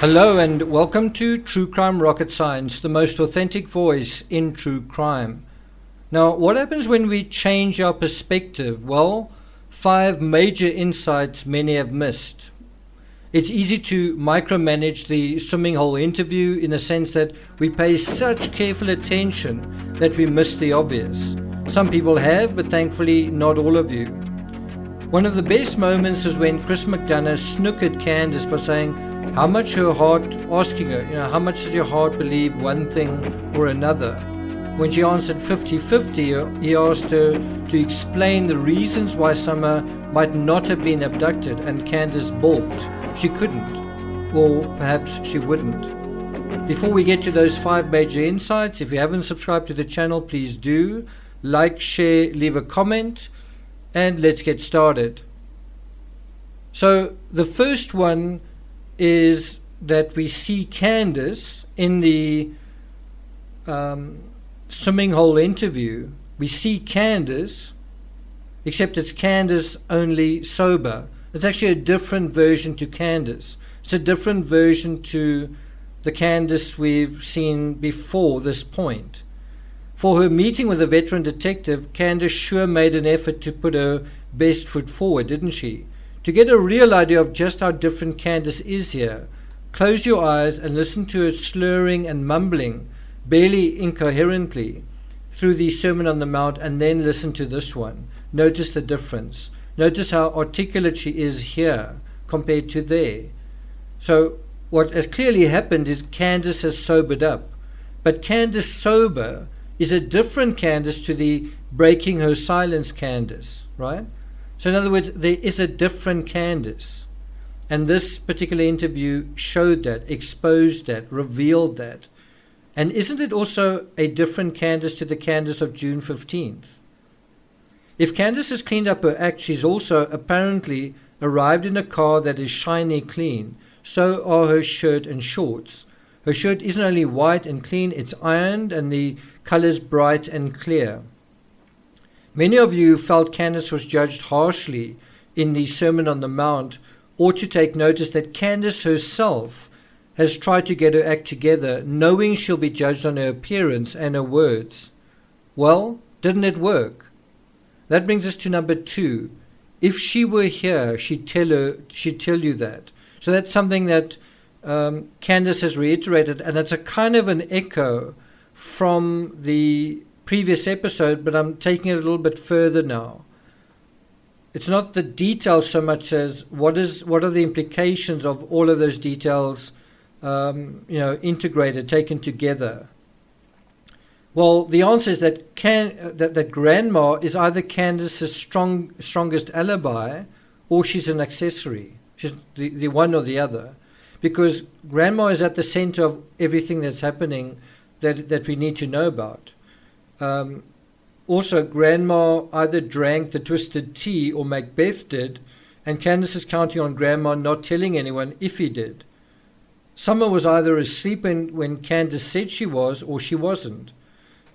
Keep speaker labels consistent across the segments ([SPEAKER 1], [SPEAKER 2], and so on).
[SPEAKER 1] Hello and welcome to True Crime Rocket Science, the most authentic voice in true crime. Now, what happens when we change our perspective? Well, 5 major insights many have missed. It's easy to micromanage the swimming hole interview in the sense that we pay such careful attention that we miss the obvious. Some people have, but thankfully not all of you. One of the best moments is when Chris McDonough snookered Candus by saying how much her heart, asking her, how much does your heart believe one thing or another? When she answered 50-50, he asked her to explain the reasons why Summer might not have been abducted, and Candus balked. She couldn't, or perhaps she wouldn't. Before we get to those 5 major insights, if you haven't subscribed to the channel, please do. Like, share, leave a comment, and let's get started. So the first one is that we see Candus in the swimming hole interview. We see Candus, except it's Candus only sober. It's actually a different version to Candus. It's a different version to the Candus we've seen before this point. For her meeting with the veteran detective, Candus sure made an effort to put her best foot forward, didn't she? To get a real idea of just how different Candus is here, close your eyes and listen to her slurring and mumbling, barely incoherently, through the Sermon on the Mount, and then listen to this one. Notice the difference. Notice how articulate she is here compared to there. So what has clearly happened is Candus has sobered up. But Candus sober is a different Candus to the breaking her silence Candus, right? So in other words, there is a different Candus. And this particular interview showed that, exposed that, revealed that. And isn't it also a different Candus to the Candus of June 15th? If Candus has cleaned up her act, she's also apparently arrived in a car that is shiny clean. So are her shirt and shorts. Her shirt isn't only white and clean, it's ironed and the colors bright and clear. Many of you felt Candus was judged harshly in the Sermon on the Mount, ought to take notice that Candus herself has tried to get her act together, knowing she'll be judged on her appearance and her words. Well, didn't it work? That brings us to number 2. If she were here, she'd tell you that. So that's something that Candus has reiterated, and it's a kind of an echo from the previous episode, but I'm taking it a little bit further now. It's not the details so much as what are the implications of all of those details, integrated, taken together. Well, the answer is that that Grandma is either Candus's strongest alibi, or she's an accessory. She's the one or the other, because Grandma is at the center of everything that's happening that we need to know about. Also, Grandma either drank the twisted tea or Macbeth did, and Candus is counting on Grandma not telling anyone if he did. Summer was either asleep when Candus said she was, or she wasn't.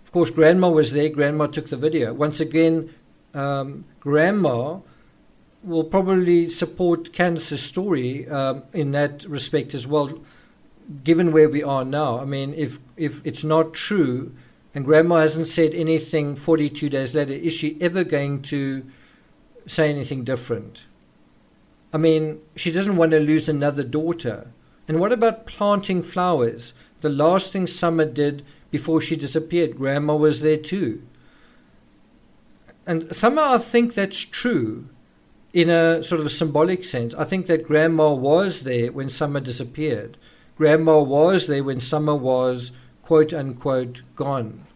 [SPEAKER 1] Of course, Grandma was there. Grandma took the video. Once again, Grandma will probably support Candus's story in that respect as well, given where we are now. I mean, if it's not true, and Grandma hasn't said anything 42 days later, is she ever going to say anything different? I mean, she doesn't want to lose another daughter. And what about planting flowers? The last thing Summer did before she disappeared. Grandma was there too. And somehow I think that's true in a sort of a symbolic sense. I think that Grandma was there when Summer disappeared. Grandma was there when Summer was, quote unquote, gone.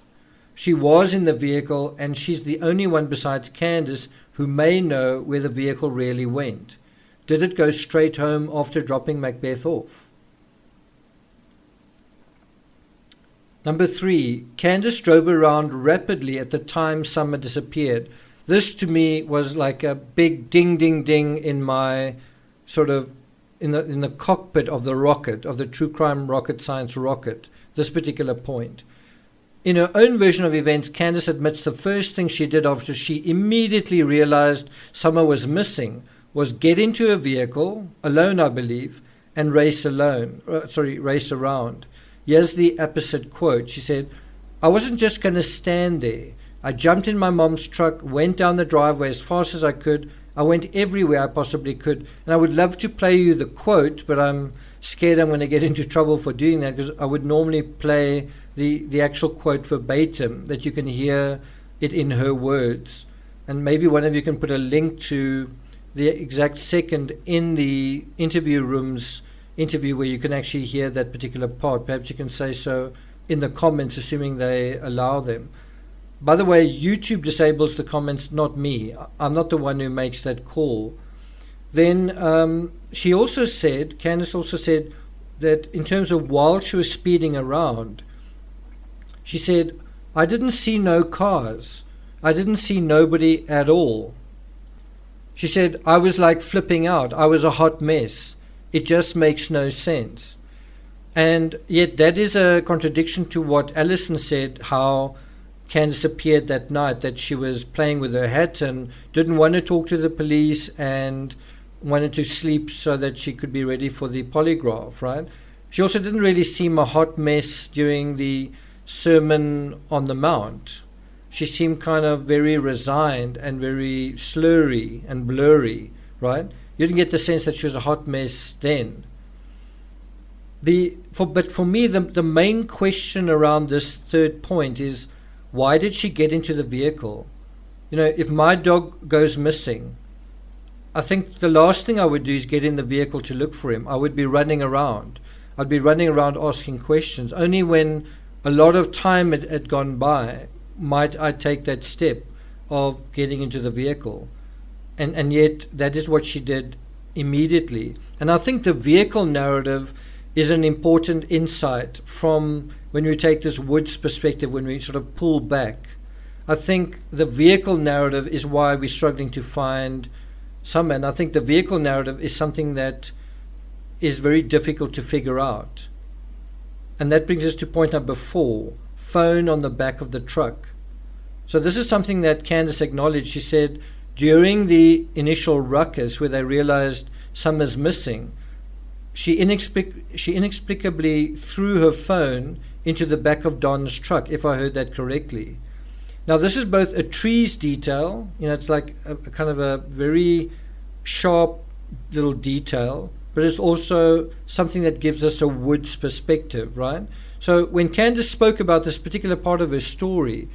[SPEAKER 1] She was in the vehicle, and she's the only one besides Candus who may know where the vehicle really went. Did it go straight home after dropping Macbeth off? Number 3, Candus drove around rapidly at the time Summer disappeared. This to me was like a big ding ding ding in my sort of in the cockpit of the rocket, of the True Crime Rocket Science rocket, this particular point. In her own version of events, Candus admits the first thing she did after she immediately realized Summer was missing was get into a vehicle, alone I believe, and race around. Here's the opposite quote. She said, I wasn't just going to stand there. I jumped in my mom's truck, went down the driveway as fast as I could. I went everywhere I possibly could. And I would love to play you the quote, but I'm scared I'm going to get into trouble for doing that, because I would normally play the actual quote verbatim, that you can hear it in her words. And maybe one of you can put a link to the exact second in the interview room's interview where you can actually hear that particular part. Perhaps you can say so in the comments, assuming they allow them. By the way, YouTube disables the comments, not me. I'm not the one who makes that call. Then she also said, Candus also said, that in terms of while she was speeding around, she said, I didn't see no cars. I didn't see nobody at all. She said, I was like flipping out. I was a hot mess. It just makes no sense. And yet that is a contradiction to what Alison said, how Candus appeared that night, that she was playing with her hat and didn't want to talk to the police and wanted to sleep so that she could be ready for the polygraph, right? She also didn't really seem a hot mess during the Sermon on the Mount. She seemed kind of very resigned and very slurry and blurry, right? You didn't get the sense that she was a hot mess then. But for me, the main question around this third point is, why did she get into the vehicle? You know, if my dog goes missing, I think the last thing I would do is get in the vehicle to look for him. I would be running around. I'd be running around asking questions. Only when a lot of time had gone by might I take that step of getting into the vehicle. And yet that is what she did immediately. And I think the vehicle narrative is an important insight from when we take this Woods perspective, when we sort of pull back. I think the vehicle narrative is why we're struggling to find some, and I think the vehicle narrative is something that is very difficult to figure out. And that brings us to point number 4, phone on the back of the truck. So this is something that Candus acknowledged. She said during the initial ruckus where they realized Summer's missing, she inexplicably threw her phone into the back of Don's truck, if I heard that correctly. Now this is both a trees detail, you know, it's like a kind of a very sharp little detail, but it's also something that gives us a Woods perspective, right? So when Candus spoke about this particular part of her story,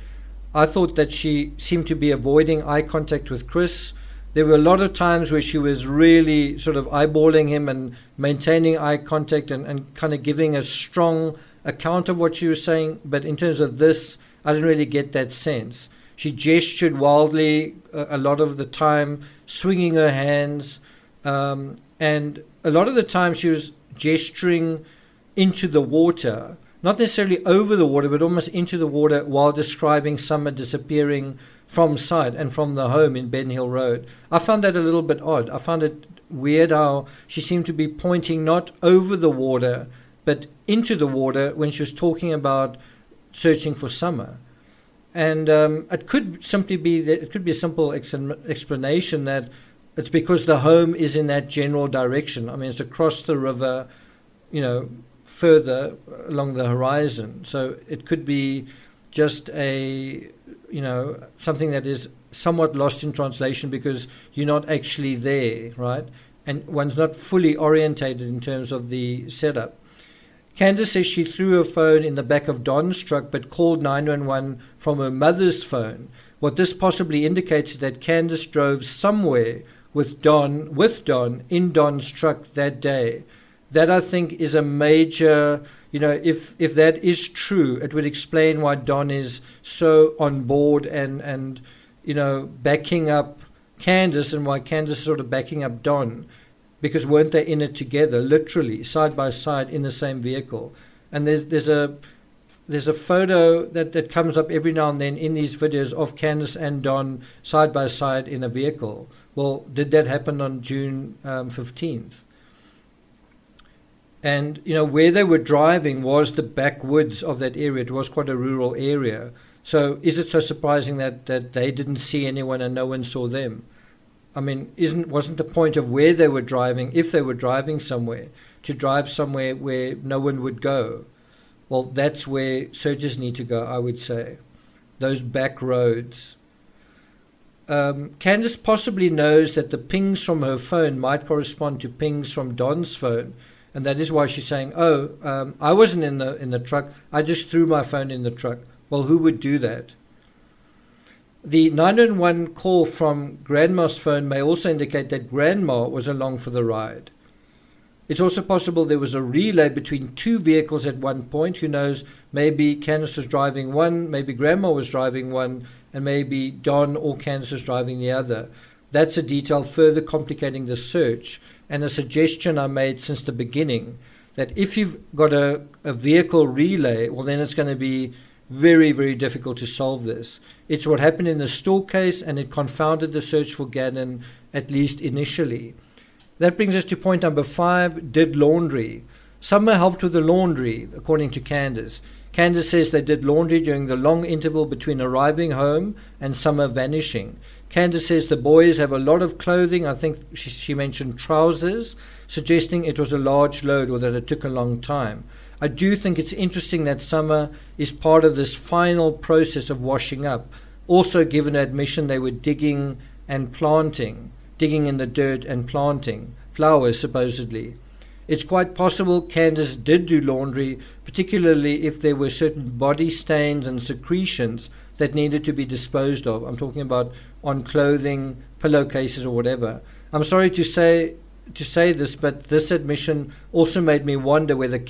[SPEAKER 1] I thought that she seemed to be avoiding eye contact with Chris. There were a lot of times where she was really sort of eyeballing him and maintaining eye contact and kind of giving a strong account of what she was saying. But in terms of this, I didn't really get that sense. She gestured wildly a lot of the time, swinging her hands. And a lot of the time she was gesturing into the water, not necessarily over the water, but almost into the water while describing Summer disappearing from sight and from the home in Ben Hill Road. I found that a little bit odd. I found it weird how she seemed to be pointing not over the water, but into the water when she was talking about searching for Summer. And it could simply be that it could be a simple explanation that it's because the home is in that general direction. I mean, it's across the river, you know, further along the horizon. So it could be just a, you know, something that is somewhat lost in translation because you're not actually there, right? And one's not fully orientated in terms of the setup. Candus says she threw her phone in the back of Don's truck but called 911 from her mother's phone. What this possibly indicates is that Candus drove somewhere with Don in Don's truck that day. That, I think, is a major, you know, if that is true, it would explain why Don is so on board and you know, backing up Candus, and why Candus is sort of backing up Don, because weren't they in it together, literally side by side in the same vehicle? And there's a photo that comes up every now and then in these videos of Candus and Don side by side in a vehicle. Well, did that happen on June 15th? And, you know, where they were driving was the backwoods of that area. It was quite a rural area. So is it so surprising that they didn't see anyone and no one saw them? I mean, wasn't the point of where they were driving, if they were driving somewhere, to drive somewhere where no one would go? Well, that's where searchers need to go, I would say. Those back roads. Candus possibly knows that the pings from her phone might correspond to pings from Don's phone, and that is why she's saying, I wasn't in the truck, I just threw my phone in the truck. Well, who would do that? The 911 call from Grandma's phone may also indicate that Grandma was along for the ride. It's also possible there was a relay between two vehicles at one point. Who knows, maybe Candus was driving one, maybe Grandma was driving one, and maybe Don or Candus was driving the other. That's a detail further complicating the search, and a suggestion I made since the beginning, that if you've got a vehicle relay, well, then it's going to be very, very difficult to solve this. It's what happened in the store case, and it confounded the search for Gannon, at least initially. That brings us to point number 5, did laundry. Summer helped with the laundry, according to Candus. Candus says they did laundry during the long interval between arriving home and Summer vanishing. Candus says the boys have a lot of clothing. I think she mentioned trousers, suggesting it was a large load or that it took a long time. I do think it's interesting that Summer is part of this final process of washing up, also given admission they were digging and planting, digging in the dirt and planting flowers, supposedly. It's quite possible Candus did do laundry, particularly if there were certain body stains and secretions that needed to be disposed of. I'm talking about on clothing, pillowcases, or whatever. I'm sorry to say this, but this admission also made me wonder whether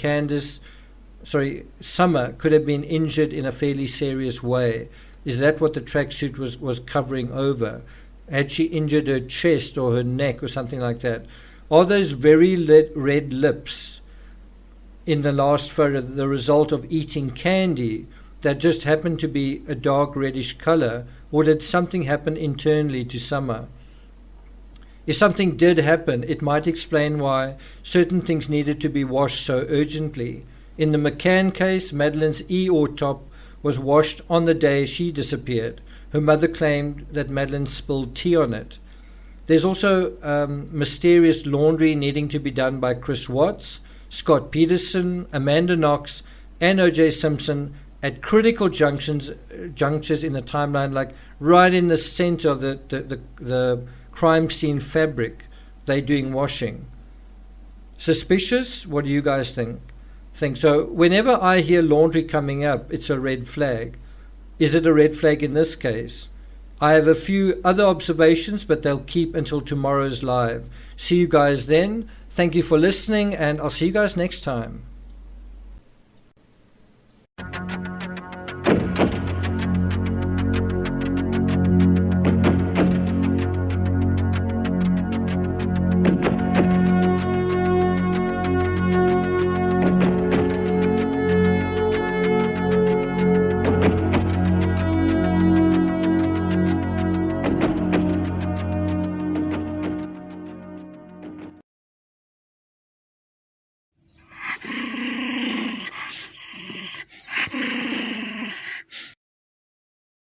[SPEAKER 1] Summer could have been injured in a fairly serious way. Is that what the tracksuit was covering over? Had she injured her chest or her neck or something like that? Are those very red lips in the last photo the result of eating candy that just happened to be a dark reddish color, or did something happen internally to Summer? If something did happen, it might explain why certain things needed to be washed so urgently. In the McCann case, Madeline's Eeyore top was washed on the day she disappeared. Her mother claimed that Madeline spilled tea on it. There's also mysterious laundry needing to be done by Chris Watts, Scott Peterson, Amanda Knox, and O.J. Simpson at critical junctures in the timeline, like right in the center of the crime scene fabric. They're doing washing. Suspicious? What do you guys think? So whenever I hear laundry coming up, it's a red flag. Is it a red flag in this case? I have a few other observations, but they'll keep until tomorrow's live. See you guys then. Thank you for listening, and I'll see you guys next time.